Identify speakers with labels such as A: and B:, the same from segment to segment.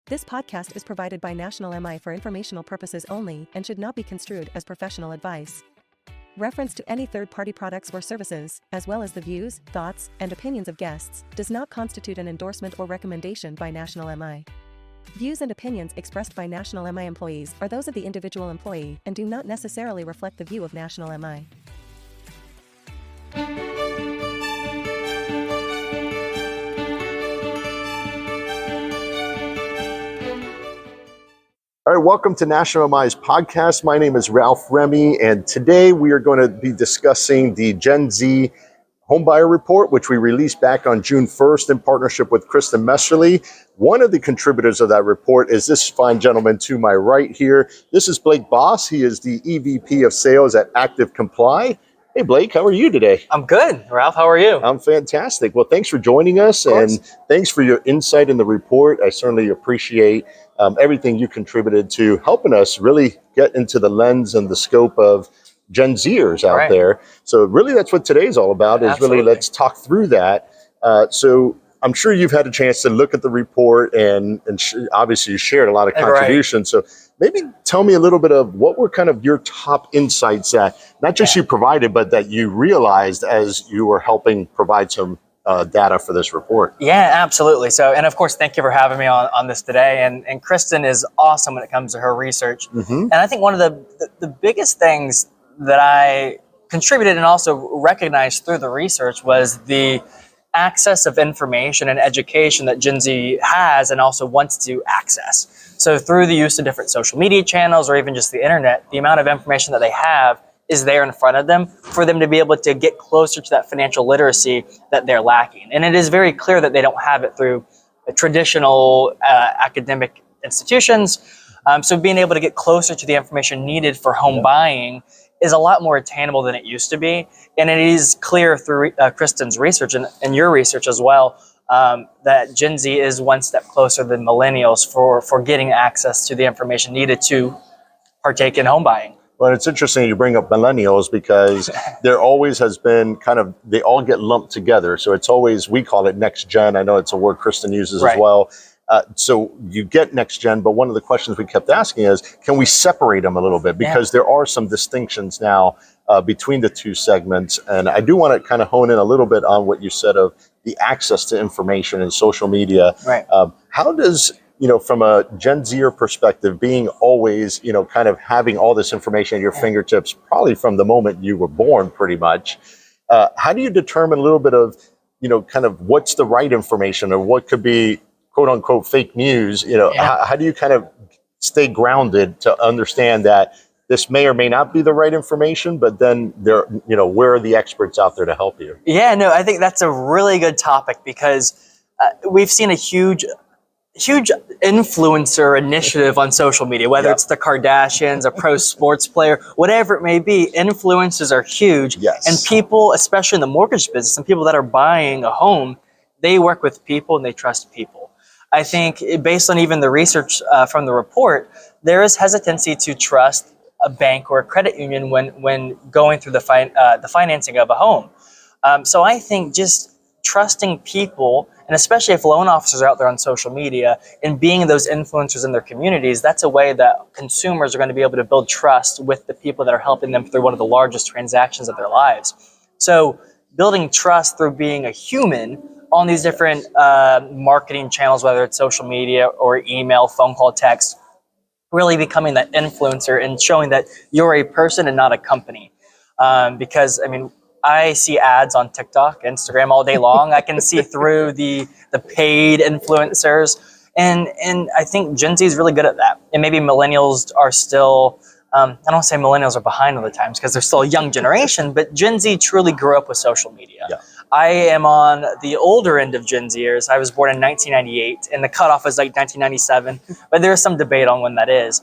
A: This podcast is provided by National MI for informational purposes only and should not be construed as professional advice. Reference to any third-party products or services, as well as the views, thoughts, and opinions of guests, does not constitute an endorsement or recommendation by National MI. Views and opinions expressed by National MI employees are those of the individual employee and do not necessarily reflect the view of National MI.
B: All right, welcome to National MI's podcast. My name is Ralph Remy, and today we are going to be discussing the Gen Z Homebuyer Report, which we released back on June 1st in partnership with Kristen Messerly. One of the contributors of that report is this fine gentleman to my right here. This is Blake Boss. He is the EVP of Sales at ActiveComply. Hey, Blake, how are you today?
C: I'm good. Ralph, how are you?
B: I'm fantastic. Well, thanks for joining us, and thanks for your insight in the report. I certainly appreciate everything you contributed to helping us really get into the lens and the scope of Gen Zers out there. So really that's what today's all about, is really let's talk through that. So I'm sure you've had a chance to look at the report and obviously you shared a lot of contributions. So maybe tell me a little bit of what were kind of your top insights that not just you provided, but that you realized as you were helping provide some data for this report.
C: Yeah, absolutely. So, and of course, thank you for having me on this today. And Kristen is awesome when it comes to her research. And I think one of the biggest things that I contributed and also recognized through the research was the access of information and education that Gen Z has and also wants to access. So through the use of different social media channels or even just the internet, the amount of information that they have is there in front of them for them to be able to get closer to that financial literacy that they're lacking. And it is very clear that they don't have it through traditional academic institutions. So being able to get closer to the information needed for home buying is a lot more attainable than it used to be. And it is clear through Kristen's research and your research as well, that Gen Z is one step closer than millennials for getting access to the information needed to partake in home buying.
B: Well, it's interesting you bring up millennials because there always has been they all get lumped together. So it's always, we call it next gen. I know it's a word Kristen uses as well. So you get next gen, but one of the questions we kept asking is, can we separate them a little bit? Because there are some distinctions now between the two segments. And I do want to kind of hone in a little bit on what you said of the access to information and social media. How does, from a Gen Zer perspective, being always, kind of having all this information at your fingertips, probably from the moment you were born, pretty much, how do you determine a little bit of, kind of what's the right information or what could be quote unquote fake news? How do you kind of stay grounded to understand that this may or may not be the right information, but then where are the experts out there to help you?
C: Yeah, no, I think that's a really good topic because we've seen a huge influencer initiative on social media, whether it's the Kardashians, a pro sports player, whatever it may be. Influencers are huge. And people, especially in the mortgage business and people that are buying a home, they work with people and they trust people. I think based on even the research from the report, there is hesitancy to trust a bank or a credit union when going through the financing of a home. So I think just trusting people, and especially if loan officers are out there on social media and being those influencers in their communities, that's a way that consumers are going to be able to build trust with the people that are helping them through one of the largest transactions of their lives. So building trust through being a human on these different marketing channels, whether it's social media or email, phone call, text, really becoming that influencer and showing that you're a person and not a company. Because, I see ads on TikTok, Instagram all day long. I can see through the paid influencers. And I think Gen Z is really good at that. And maybe millennials are still, I don't want to say millennials are behind on the times because they're still a young generation, but Gen Z truly grew up with social media. I am on the older end of Gen Zers. I was born in 1998 and the cutoff is like 1997, but there is some debate on when that is.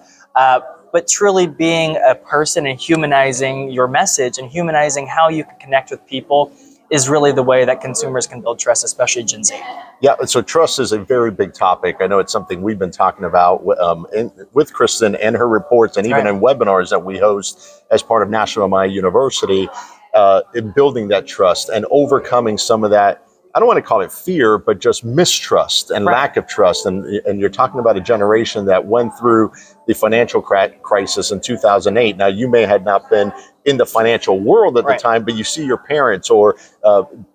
C: But truly being a person and humanizing your message and humanizing how you can connect with people is really the way that consumers can build trust, especially Gen Z.
B: Yeah, so trust is a very big topic. I know it's something we've been talking about with Kristen and her reports and even in webinars that we host as part of National MI University, in building that trust and overcoming some of that I don't want to call it fear, but just mistrust and lack of trust. And you're talking about a generation that went through the financial crisis in 2008. Now, you may have not been in the financial world at the time, but you see your parents or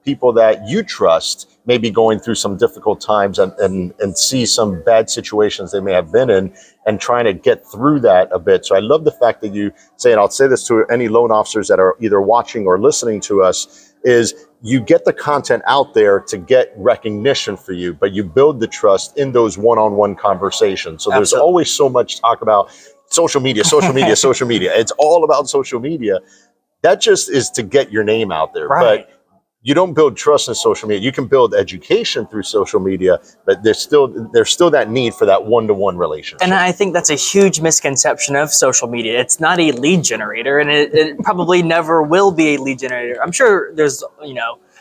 B: people that you trust maybe going through some difficult times and see some bad situations they may have been in and trying to get through that a bit. So I love the fact that you say, and I'll say this to any loan officers that are either watching or listening to us, is you get the content out there to get recognition for you, but you build the trust in those one-on-one conversations. So there's always so much talk about social media, social media, social media. It's all about social media. That just is to get your name out there. But you don't build trust in social media. You can build education through social media, but there's still that need for that one-to-one relationship.
C: And I think that's a huge misconception of social media. It's not a lead generator, and it probably never will be a lead generator. I'm sure there's,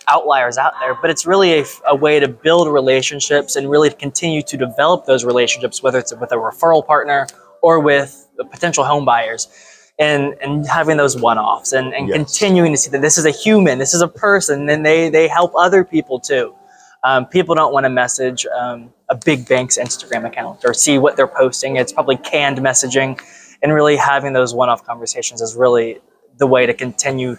C: outliers out there, but it's really a way to build relationships and really continue to develop those relationships, whether it's with a referral partner or with potential home buyers. And having those one-offs and continuing to see that this is a human, this is a person, and they help other people too. People don't want to message a big bank's Instagram account or see what they're posting. It's probably canned messaging, and really having those one-off conversations is really the way to continue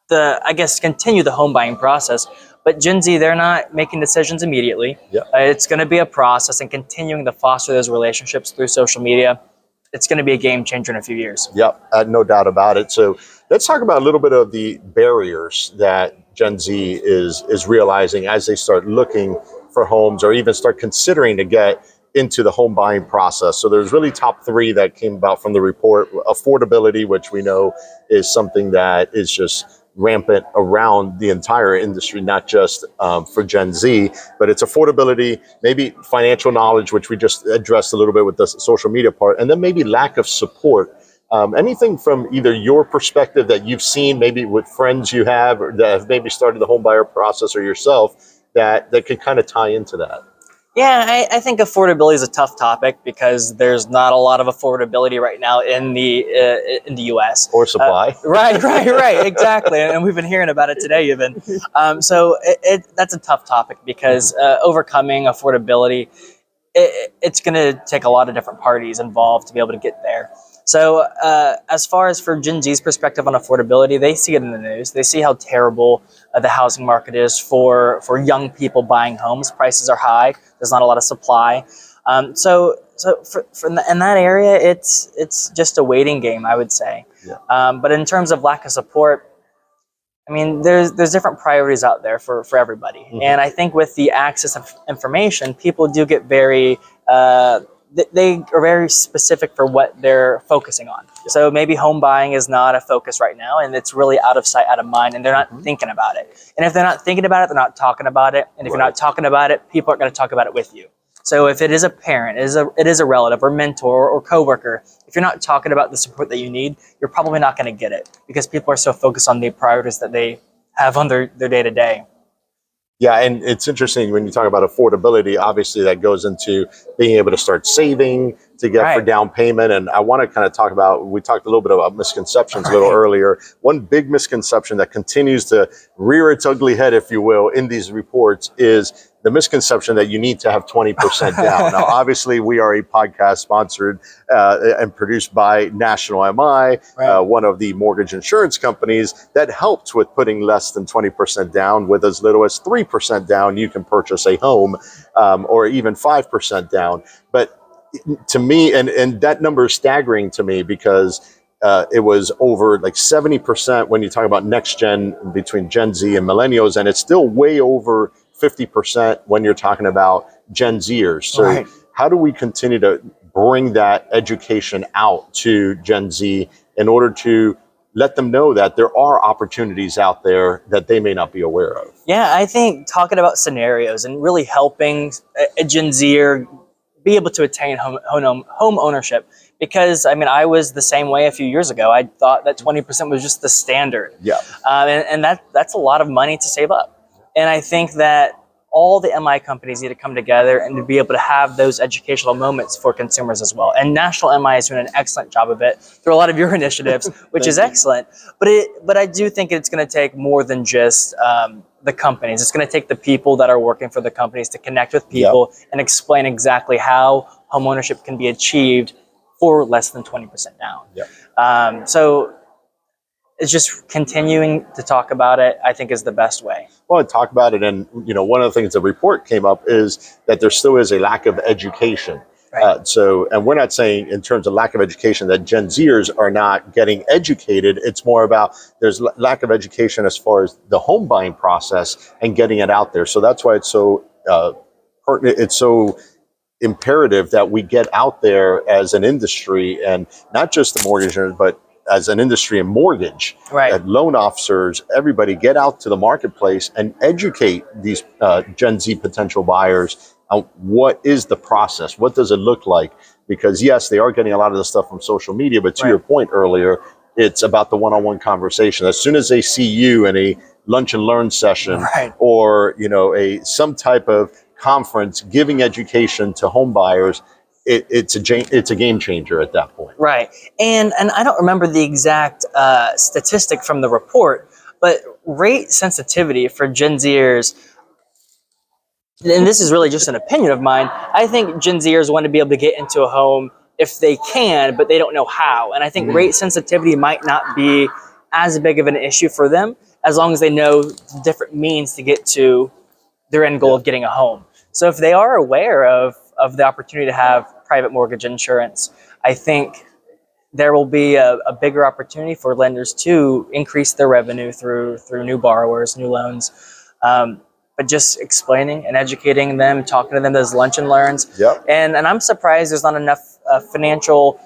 C: the home buying process. But Gen Z, they're not making decisions immediately. It's going to be a process, and continuing to foster those relationships through social media, it's going to be a game changer in a few years.
B: No doubt about it. So let's talk about a little bit of the barriers that Gen Z is realizing as they start looking for homes or even start considering to get into the home buying process. So there's really top three that came about from the report. Affordability, which we know is something that is just rampant around the entire industry, not just for Gen Z, but it's affordability, maybe financial knowledge, which we just addressed a little bit with the social media part, and then maybe lack of support. Anything from either your perspective that you've seen, maybe with friends you have, or that have maybe started the home buyer process, or yourself, that could kind of tie into that?
C: Yeah, I think affordability is a tough topic because there's not a lot of affordability right now in the U.S.
B: Or supply.
C: Right, exactly. And we've been hearing about it today even. So that's a tough topic because overcoming affordability, it's going to take a lot of different parties involved to be able to get there. So as far as for Gen Z's perspective on affordability, they see it in the news. They see how terrible the housing market is for young people buying homes. Prices are high. There's not a lot of supply. So in that area, it's just a waiting game, I would say. But in terms of lack of support, I mean, there's different priorities out there for everybody. And I think with the access of information, people do get very they are very specific for what they're focusing on. So maybe home buying is not a focus right now, and it's really out of sight, out of mind, and they're not thinking about it. And if they're not thinking about it, they're not talking about it. And if you're not talking about it, people aren't going to talk about it with you. So if it is a parent, it is a relative or mentor or coworker, if you're not talking about the support that you need, you're probably not going to get it because people are so focused on the priorities that they have on their day-to-day.
B: Yeah, and it's interesting when you talk about affordability, obviously that goes into being able to start saving to get for down payment. And I want to kind of talk about, we talked a little bit about misconceptions a little earlier. One big misconception that continues to rear its ugly head, if you will, in these reports is the misconception that you need to have 20% down. Now, obviously, we are a podcast sponsored and produced by National MI, one of the mortgage insurance companies that helped with putting less than 20% down. With as little as 3% down, you can purchase a home, or even 5% down. But to me, and that number is staggering to me because it was over like 70% when you talk about next gen between Gen Z and millennials, and it's still way over 50% when you're talking about Gen Zers. So how do we continue to bring that education out to Gen Z in order to let them know that there are opportunities out there that they may not be aware of?
C: Yeah, I think talking about scenarios and really helping a Gen Zer be able to attain home ownership. Because, I mean, I was the same way a few years ago. I thought that 20% was just the standard. And that's a lot of money to save up. And I think that all the MI companies need to come together and to be able to have those educational moments for consumers as well. And National MI is doing an excellent job of it through a lot of your initiatives, which is excellent. But I do think it's going to take more than just the companies. It's going to take the people that are working for the companies to connect with people and explain exactly how homeownership can be achieved for less than 20% down. So it's just continuing to talk about it, I think, is the best way.
B: Well, talk about it. And, one of the things the report came up is that there still is a lack of education.
C: Right.
B: And we're not saying in terms of lack of education that Gen Zers are not getting educated. It's more about there's lack of education as far as the home buying process and getting it out there. So that's why it's so pertinent. It's so imperative that we get out there as an industry, and not just the mortgage owners, but as an industry and mortgage, loan officers, everybody get out to the marketplace and educate these Gen Z potential buyers on what is the process, what does it look like? Because yes, they are getting a lot of the stuff from social media, but to your point earlier, it's about the one-on-one conversation. As soon as they see you in a lunch and learn session or some type of conference giving education to home buyers, it's a game changer at that point.
C: Right. And I don't remember the exact statistic from the report, but rate sensitivity for Gen Zers, and this is really just an opinion of mine, I think Gen Zers want to be able to get into a home if they can, but they don't know how. And I think rate sensitivity might not be as big of an issue for them as long as they know the different means to get to their end goal of getting a home. So if they are aware of the opportunity to have private mortgage insurance, I think there will be a bigger opportunity for lenders to increase their revenue through new borrowers, new loans. But just explaining and educating them, talking to them, those lunch and learns. And I'm surprised there's not enough financial,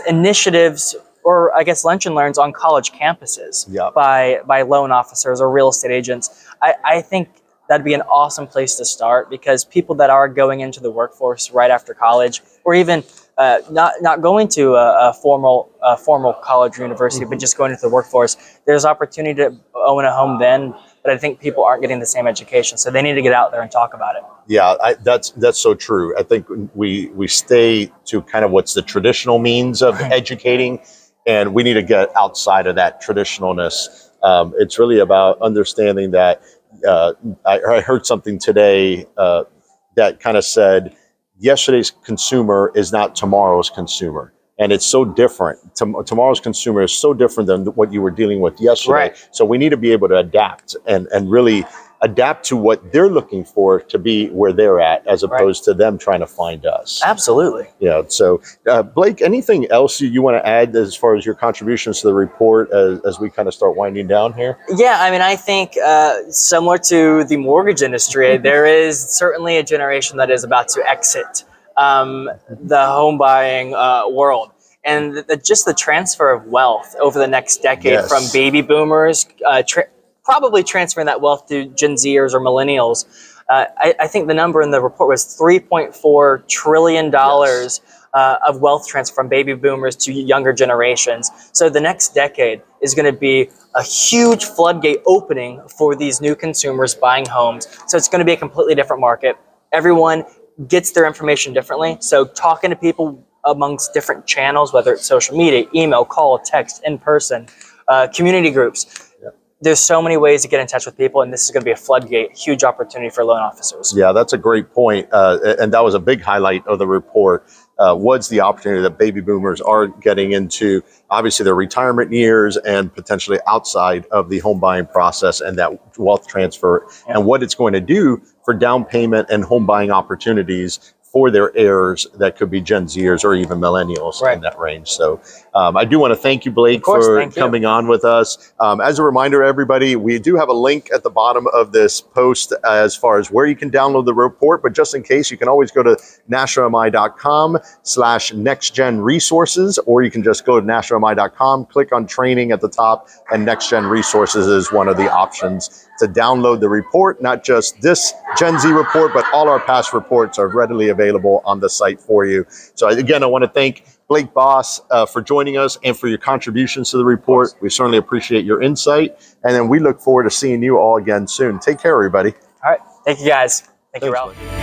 C: initiatives or lunch and learns on college campuses by loan officers or real estate agents. I think that'd be an awesome place to start, because people that are going into the workforce right after college, or even not going to a formal college or university, but just going into the workforce, there's opportunity to own a home then. But I think people aren't getting the same education, so they need to get out there and talk about it.
B: Yeah, that's so true. I think we stay to kind of what's the traditional means of educating, and we need to get outside of that traditionalness. It's really about understanding that. I heard something today that kind of said, yesterday's consumer is not tomorrow's consumer. And it's so different. Tomorrow's consumer is so different than what you were dealing with yesterday. So we need to be able to adapt and really adapt to what they're looking for to be where they're at, as opposed to them trying to find us.
C: Absolutely.
B: Yeah. So Blake, anything else you want to add as far as your contributions to the report as we kind of start winding down here? Yeah,
C: I mean, I think similar to the mortgage industry, there is certainly a generation that is about to exit the home buying world. And just the transfer of wealth over the next decade from baby boomers, probably transferring that wealth to Gen Zers or millennials. I think the number in the report was $3.4 trillion of wealth transfer from baby boomers to younger generations. So the next decade is going to be a huge floodgate opening for these new consumers buying homes. So it's going to be a completely different market. Everyone gets their information differently. So talking to people amongst different channels, whether it's social media, email, call, text, in person, community groups. There's so many ways to get in touch with people, and this is going to be a floodgate, huge opportunity for loan officers. Yeah, that's a great point. And that was a big highlight of the report, was the opportunity that baby boomers are getting into, obviously their retirement years and potentially outside of the home buying process, and that wealth transfer and what it's going to do for down payment and home buying opportunities for their heirs that could be Gen Zers or even millennials in that range. So I do want to thank you, Blake, for coming on with us. As a reminder, everybody, we do have a link at the bottom of this post as far as where you can download the report, but just in case, you can always go to nationalmi.com/nextgenresources, or you can just go to nationalmi.com, click on training at the top, and Next Gen Resources is one of the options to download the report. Not just this Gen Z report, but all our past reports are readily available on the site for you. So again, I want to thank Blake Boss for joining us and for your contributions to the report. We certainly appreciate your insight. And then we look forward to seeing you all again soon. Take care, everybody. All right. Thank you, guys. Thank you, Ralph.